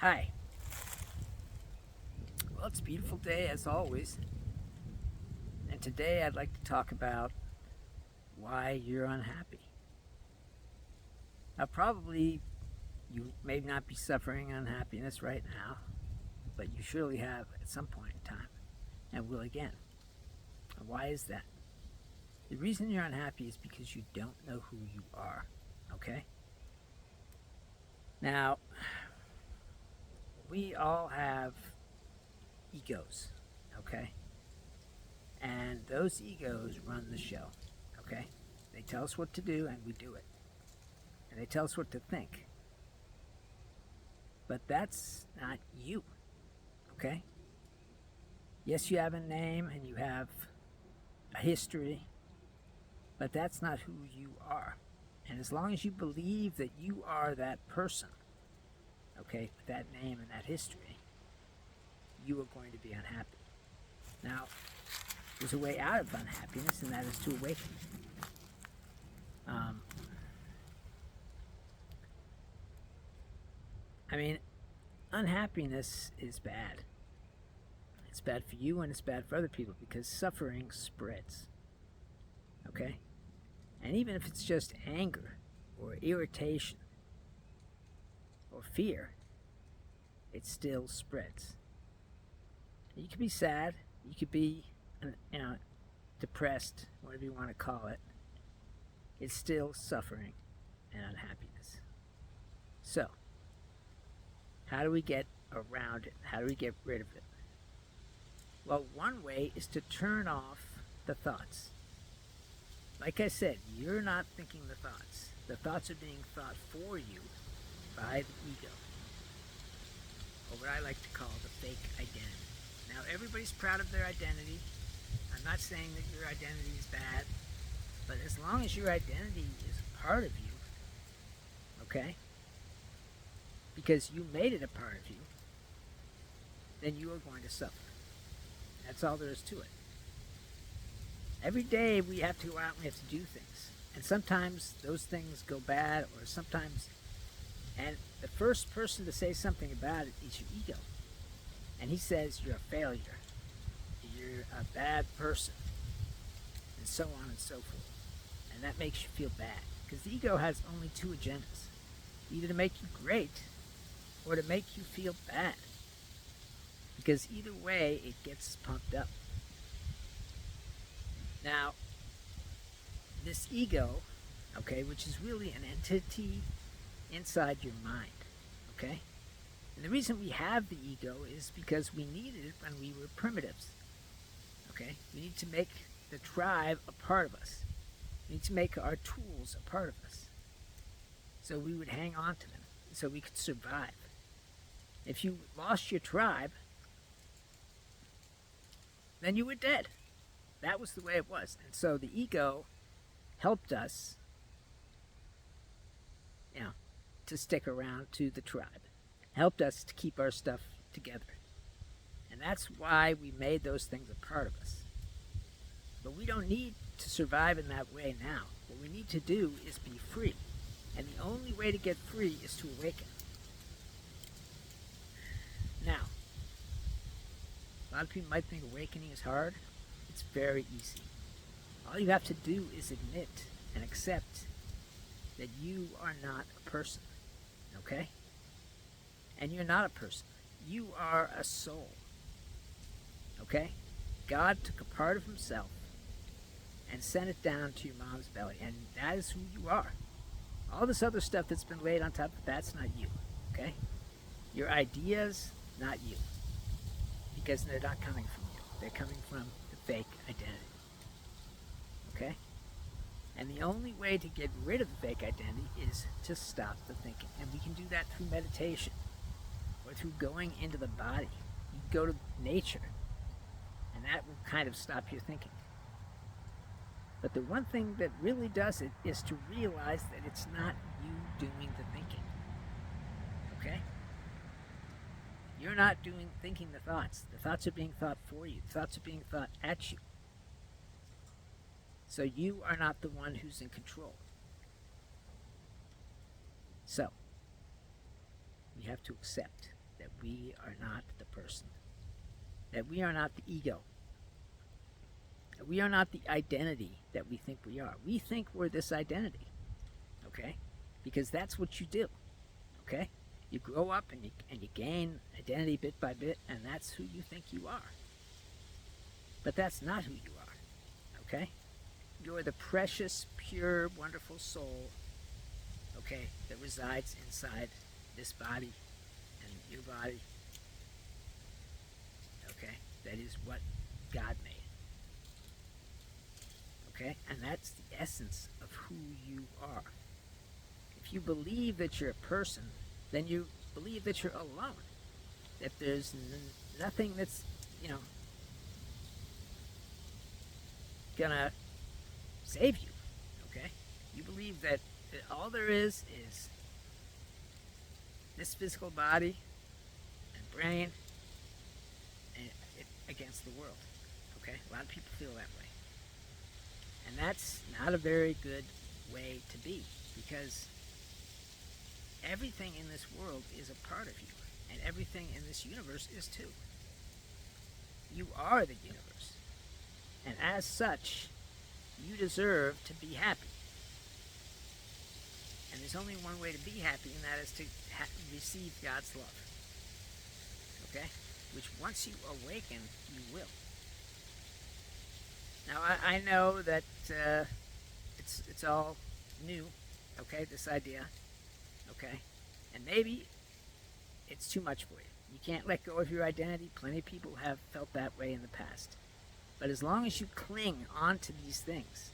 Hi. Well, it's a beautiful day as always. And today I'd like to talk about why you're unhappy. Now, probably you may not be suffering unhappiness right now, but you surely have at some point in time and will again. And why is that? The reason you're unhappy is because you don't know who you are. Okay? Now, we all have egos. Okay? And those egos run the show. Okay? They tell us what to do and we do it. And they tell us what to think. But that's not you, okay? Yes, you have a name and you have a history, but that's not who you are. And as long as you believe that you are that person, okay, with that name and that history, you are going to be unhappy. Now, there's a way out of unhappiness, and that is to awaken. Um, I mean, unhappiness is bad. It's bad for you and it's bad for other people because suffering spreads. Okay? And even if it's just anger or irritation or fear, it still spreads. You could be sad, you could be, depressed, whatever you want to call it. It's still suffering and unhappiness. So, how do we get around it? How do we get rid of it? Well, one way is to turn off the thoughts. Like I said, you're not thinking the thoughts. The thoughts are being thought for you by the ego, or what I like to call the fake identity. Now, everybody's proud of their identity. I'm not saying that your identity is bad, but as long as your identity is a part of you, okay, because you made it a part of you, then you are going to suffer. That's all there is to it. Every day we have to go out and we have to do things. And sometimes those things go bad, or sometimes, and the first person to say something about it is your ego. And he says you're a failure, you're a bad person, and so on and so forth. And that makes you feel bad. Because the ego has only two agendas: either to make you great or to make you feel bad. Because either way, it gets pumped up. Now, this ego, okay, which is really an entity inside your mind, okay? And the reason we have the ego is because we needed it when we were primitives, okay? We need to make the tribe a part of us. We need to make our tools a part of us. So we would hang on to them so we could survive. If you lost your tribe, then you were dead. That was the way it was. And so the ego helped us, to stick around to the tribe, helped us to keep our stuff together. And that's why we made those things a part of us. But we don't need to survive in that way now. What we need to do is be free. And the only way to get free is to awaken. Now, a lot of people might think awakening is hard. It's very easy. All you have to do is admit and accept that you are not a person, okay? And you're not a person. You are a soul, okay? God took a part of himself and sent it down to your mom's belly, and that is who you are. All this other stuff that's been laid on top of that's not you, okay? Your ideas, not you, because they're not coming from you. They're coming from the fake identity, okay? And the only way to get rid of the fake identity is to stop the thinking. And we can do that through meditation or through going into the body. You go to nature, and that will kind of stop your thinking. But the one thing that really does it is to realize that it's not you doing the thinking. Okay? You're not thinking the thoughts. The thoughts are being thought for you. The thoughts are being thought at you. So you are not the one who's in control. So, we have to accept that we are not the person, that we are not the ego, that we are not the identity that we think we are. We think we're this identity, okay? Because that's what you do, okay? You grow up and you gain identity bit by bit, and that's who you think you are. But that's not who you are, okay? You're the precious, pure, wonderful soul, okay, that resides inside this body and your body, okay? That is what God made, okay? And that's the essence of who you are. If you believe that you're a person, then you believe that you're alone, that there's nothing that's, gonna save you, okay? You believe that all there is this physical body and brain against the world, okay? A lot of people feel that way. And that's not a very good way to be, because everything in this world is a part of you, and everything in this universe is too. You are the universe, and as such, you deserve to be happy. And there's only one way to be happy, and that is to receive God's love, okay? Which once you awaken, you will. Now, I know that it's all new, okay, this idea, okay? And maybe it's too much for you. You can't let go of your identity. Plenty of people have felt that way in the past. But as long as you cling on to these things,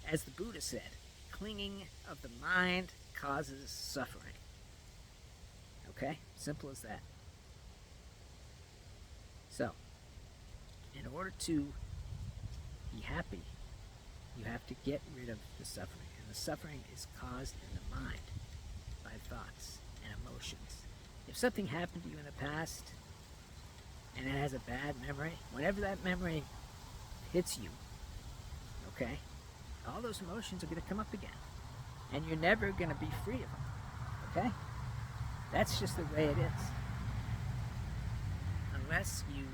as the Buddha said, clinging of the mind causes suffering. Okay? Simple as that. So, in order to be happy, you have to get rid of the suffering. And the suffering is caused in the mind by thoughts and emotions. If something happened to you in the past and it has a bad memory, whenever that memory hits you, okay, all those emotions are going to come up again. And you're never going to be free of them, okay? That's just the way it is. Unless you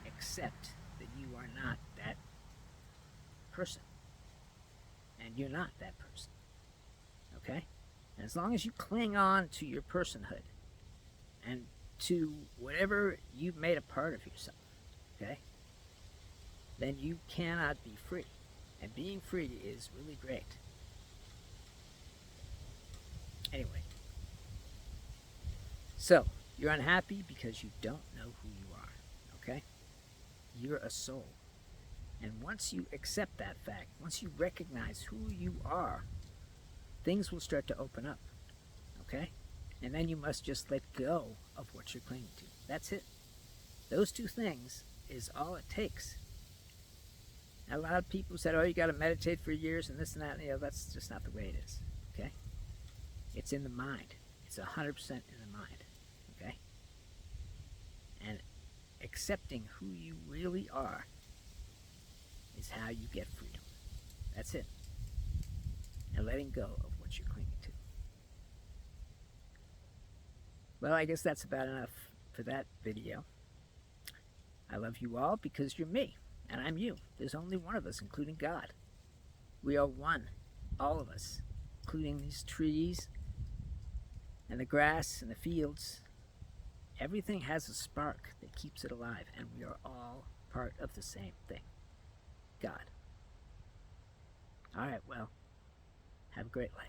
accept that you are not that person. And you're not that person, okay? And as long as you cling on to your personhood and to whatever you've made a part of yourself, okay, then you cannot be free. And being free is really great. Anyway, so you're unhappy because you don't know who you are, okay? You're a soul. And once you accept that fact, once you recognize who you are, things will start to open up, okay? And then you must just let go of what you're clinging to. That's it. Those two things is all it takes. Now, a lot of people said, oh, you got to meditate for years and this and that. That's just not the way it is, okay? It's in the mind. It's 100% in the mind, okay? And accepting who you really are is how you get freedom. That's it. And letting go of what you're clinging to. Well, I guess that's about enough for that video. I love you all because you're me, and I'm you. There's only one of us, including God. We are one, all of us, including these trees and the grass and the fields. Everything has a spark that keeps it alive, and we are all part of the same thing, God. All right, well, have a great life.